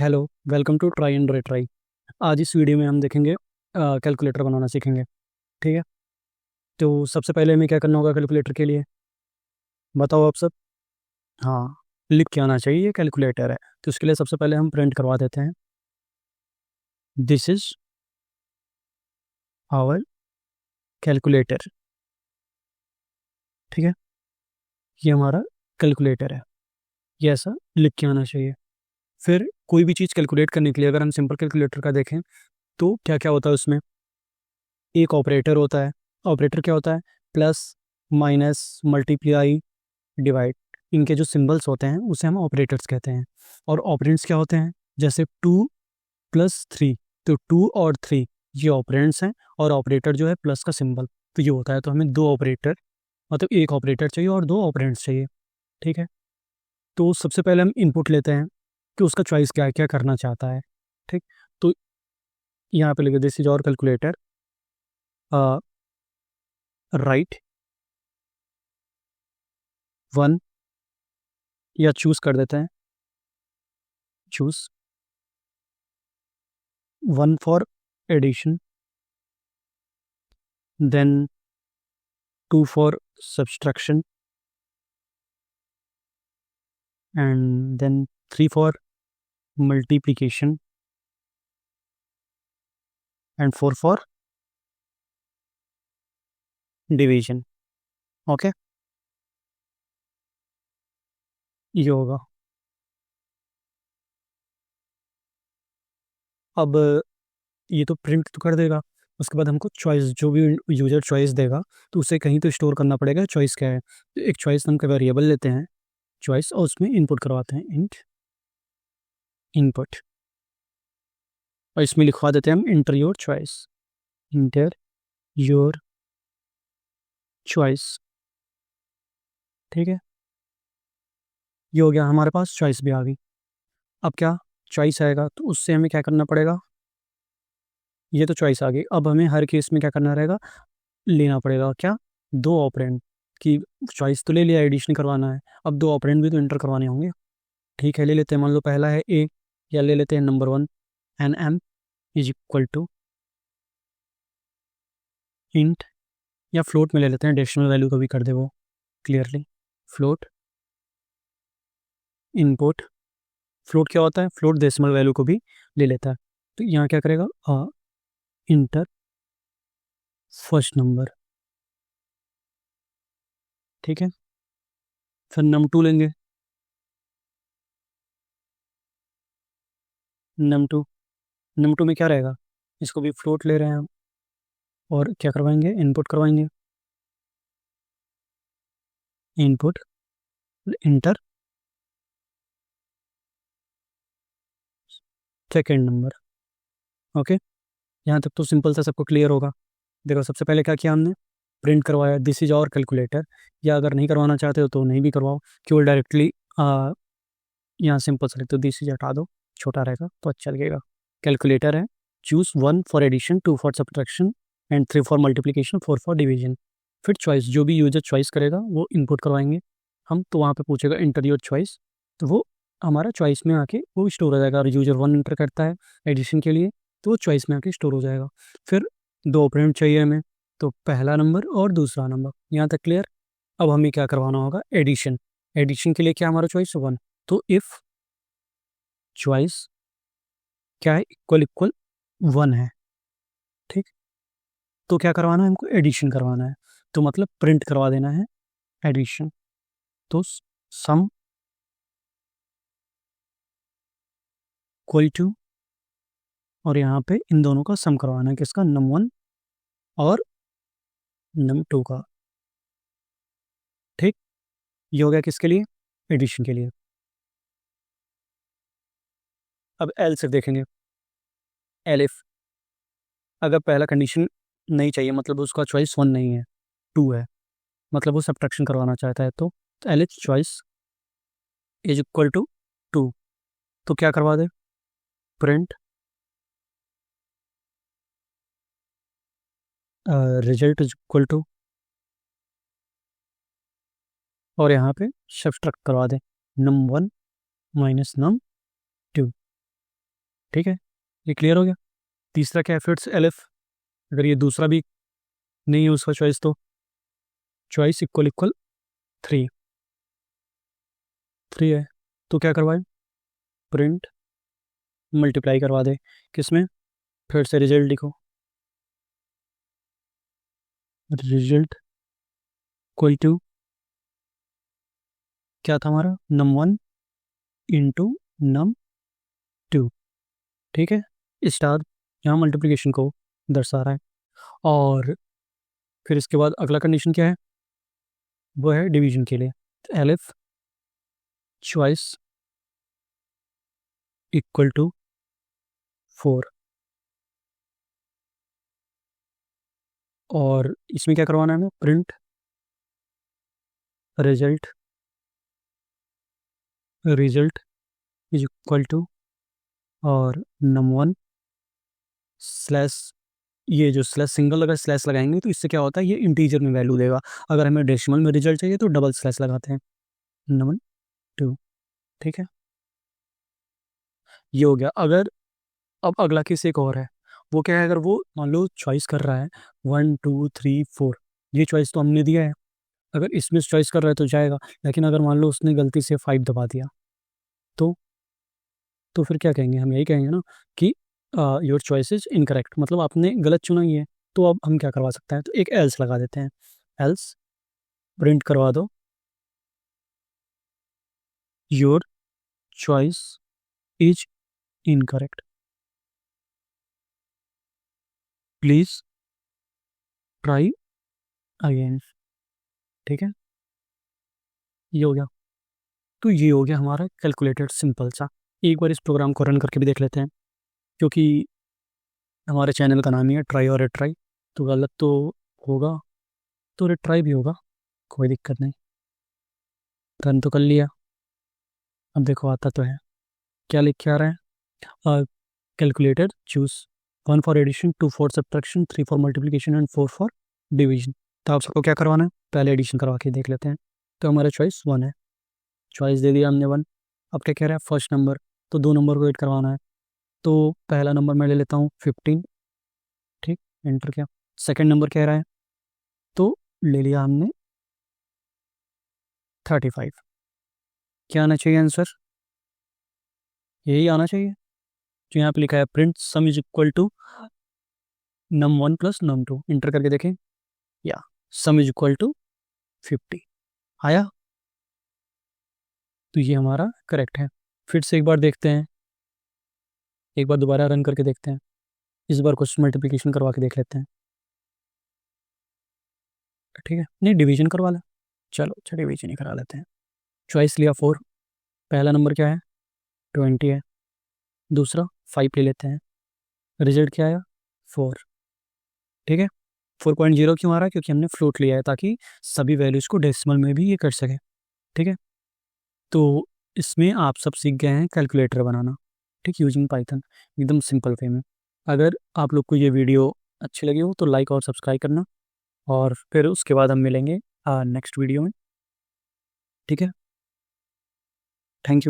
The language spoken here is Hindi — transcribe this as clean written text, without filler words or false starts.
Hello, welcome to try and retry. आज इस वीडियो में हम देखेंगे कैलकुलेटर बनाना सीखेंगे। ठीक है, तो सबसे पहले हमें क्या करना होगा कैलकुलेटर के लिए, बताओ आप सब। हाँ, लिख के आना चाहिए ये कैलकुलेटर है। तो उसके लिए सबसे पहले हम प्रिंट करवा देते हैं, दिस इज आवर कैलकुलेटर। ठीक है, ये हमारा कैलकुलेटर है, ये ऐसा लिख के आना चाहिए। फिर कोई भी चीज़ कैलकुलेट करने के लिए अगर हम सिंपल कैलकुलेटर का देखें तो क्या क्या होता है उसमें, एक ऑपरेटर होता है। ऑपरेटर क्या होता है? प्लस, माइनस, मल्टीप्लाई, डिवाइड, इनके जो सिंबल्स होते हैं उसे हम ऑपरेटर्स कहते हैं। और ऑपरेंड्स क्या होते हैं? जैसे 2 + 3, तो 2 और 3 ये ऑपरेंड्स हैं, और ऑपरेटर जो है प्लस का सिंबल, तो ये होता है। तो हमें दो ऑपरेटर, मतलब एक ऑपरेटर चाहिए और दो ऑपरेंड्स चाहिए। ठीक है, तो सबसे पहले हम इनपुट लेते हैं कि उसका चॉइस क्या है, क्या करना चाहता है। ठीक, तो यहाँ पे लिखे this is our calculator, right 1, या चूज कर देते हैं, choose 1 for addition, then 2 for subtraction, and then 3 for multiplication, and 4 for division। Okay, ये होगा। अब ये तो प्रिंट तो कर देगा, उसके बाद हमको चॉइस, जो भी यूजर चॉइस देगा तो उसे कहीं तो स्टोर करना पड़ेगा। चॉइस क्या है? तो एक चॉइस हम का वेरिएबल लेते हैं चॉइस, और उसमें इनपुट करवाते हैं इंट इनपुट, और इसमें लिखवा देते हैं हम inter your choice, inter your choice. ठीक है, ये हो गया, हमारे पास चॉइस भी आ गई। अब क्या, चॉइस आएगा तो उससे हमें क्या करना पड़ेगा, ये तो चॉइस आ गई। अब हमें हर केस में क्या करना रहेगा, लेना पड़ेगा क्या, दो ऑपरेंड की। चॉइस तो ले लिया, एडिशन करवाना है, अब दो ऑपरेंड भी तो इंटर करवाने होंगे। ठीक है, ले लेते हैं, मान लो पहला है ए, या ले लेते हैं number 1, N M is equal to int, या फ्लोट में ले लेते हैं, डेसिमल वैल्यू को भी कर दे वो क्लियरली, फ्लोट इनपुट। फ्लोट क्या होता है? फ्लोट डेसिमल वैल्यू को भी ले लेता है। तो यहाँ क्या करेगा, इंटर फर्स्ट नंबर। ठीक है, फिर num2 लेंगे, num2, num2 में क्या रहेगा, इसको भी फ्लोट ले रहे हैं हम, और क्या करवाएंगे, इनपुट करवाएंगे, input inter second number. Okay, यहाँ तक तो सिंपल सा सबको क्लियर होगा। देखो, सबसे पहले क्या किया हमने, प्रिंट करवाया दिस इज और कैलकुलेटर, या अगर नहीं करवाना चाहते हो तो नहीं भी करवाओ, केवल डायरेक्टली यहाँ सिंपल से लिख दो, दिस इज हटा दो, छोटा रहेगा तो अच्छा लगेगा। कैलकुलेटर है, choose 1 for addition, 2 for subtraction, and 3 for multiplication, 4 for division. फिर चॉइस, जो भी यूजर चॉइस करेगा वो इनपुट करवाएंगे हम, तो वहाँ पे पूछेगा इंटर योर चॉइस, तो वो हमारा चॉइस में आके वो स्टोर हो जाएगा। और यूजर 1 इंटर करता है एडिशन के लिए, तो वो चॉइस में आके स्टोर हो जाएगा। फिर दो ऑपरेंड चाहिए हमें, तो पहला नंबर और दूसरा नंबर, यहाँ तक क्लियर। अब हमें क्या करवाना होगा, एडिशन। एडिशन के लिए क्या हमारा चॉइस 1, तो इफ चॉइस क्या है, इक्वल इक्वल 1 है। ठीक, तो क्या करवाना है हमको, एडिशन करवाना है, तो मतलब प्रिंट करवा देना है एडिशन। तो सम इक्वल टू, और यहाँ पे इन दोनों का सम करवाना है, किसका, num1 और num2 का। ठीक, ये हो गया किसके लिए, एडिशन के लिए। अब एल से देखेंगे, एलिफ, अगर पहला कंडीशन नहीं चाहिए, मतलब उसका चॉइस 1 नहीं है, 2 है, मतलब वो सब्ट्रैक्शन करवाना चाहता है, तो elif choice is equal to 2, तो क्या करवा दे, print result is equal to, और यहाँ पे सब्ट्रैक्ट करवा दे num1 - num2। ठीक है, ये क्लियर हो गया। तीसरा क्या है, फिट्स एलिफ। अगर ये दूसरा भी नहीं है उसका चॉइस, तो चॉइस इक्वल इक्वल 3 है, तो क्या करवाए, प्रिंट मल्टीप्लाई करवा दे किसमें, फिर से रिजल्ट लिखो, रिजल्ट इक्वल टू क्या था हमारा, num1 इंटू num2। ठीक है, स्टार यहाँ मल्टीप्लिकेशन को दर्शा रहा है। और फिर इसके बाद अगला कंडीशन क्या है, वो है डिवीजन के लिए, एलिफ चॉइस इक्वल टू 4। और इसमें क्या करवाना है हमें, print result is equal to और num1 स्लैश, ये जो स्लैश सिंगल अगर स्लैश लगाएंगे तो इससे क्या होता है, ये इंटीजर में वैल्यू देगा। अगर हमें डेसिमल में रिजल्ट चाहिए तो डबल स्लैश लगाते हैं, num2। ठीक है, ये हो गया। अगर अब अगला केस एक और है, वो क्या है, अगर वो मान लो चॉइस कर रहा है 1 2 3 4, ये चॉइस तो हमने दिया है, अगर इसमें चॉइस कर रहा है तो जाएगा। लेकिन अगर मान लो उसने गलती से 5 दबा दिया, तो फिर क्या कहेंगे, हम यही कहेंगे ना कि योर चॉइस इज इनकरेक्ट, मतलब आपने गलत चुना ही है। तो अब हम क्या करवा सकते हैं, तो एक एल्स लगा देते हैं, एल्स प्रिंट करवा दो your choice is incorrect, please try again. ठीक है, ये हो गया। तो ये हो गया हमारा कैलकुलेटेड सिंपल सा। एक बार इस प्रोग्राम को रन करके भी देख लेते हैं, क्योंकि हमारे चैनल का नाम ही है ट्राई और रिट्राई, तो गलत तो होगा तो रिट्राई भी होगा, कोई दिक्कत नहीं। रन तो कर लिया, अब देखो आता तो है, क्या लिख के आ रहा है, calculator choose 1 for addition, 2 for subtraction, 3 for multiplication and 4 for division. तो आप सबको क्या करवाना है, पहले एडिशन करवा के देख लेते हैं। तो हमारा चॉइस 1 है, चॉइस दे दिया हमने 1। अब क्या कह रहा है, फर्स्ट नंबर, तो 2 नंबर को ऐड करवाना है। तो पहला नंबर मैं ले लेता हूँ 15। ठीक, एंटर किया। सेकंड नंबर कह रहा है, तो ले लिया हमने 35। क्या आना चाहिए आंसर, यही आना चाहिए जो यहाँ पे लिखा है, print sum is equal to num1 plus num2। Enter करके देखें, या सम इज इक्वल टू 50 आया, तो ये हमारा करेक्ट है। फिर से एक बार देखते हैं, एक बार दोबारा रन करके देखते हैं, इस बार कुछ मल्टीप्लिकेशन करवा के देख लेते हैं। ठीक है, नहीं डिवीजन करवा लें, चलो अच्छा डिवीजन ही करा लेते हैं। चॉइस लिया 4, पहला नंबर क्या है 20 है, दूसरा 5 ले लेते हैं, रिजल्ट क्या आया 4। ठीक है, 4.0 क्यों आ रहा है, क्योंकि हमने फ्लोट लिया है ताकि सभी वैल्यूज़ को डेसिमल में भी ये कर सके। ठीक है, तो इसमें आप सब सीख गए हैं कैलकुलेटर बनाना, ठीक, यूजिंग पाइथन, एकदम सिंपल वे में। अगर आप लोग को ये वीडियो अच्छी लगी हो तो लाइक और सब्सक्राइब करना, और फिर उसके बाद हम मिलेंगे नेक्स्ट वीडियो में। ठीक है, थैंक यू।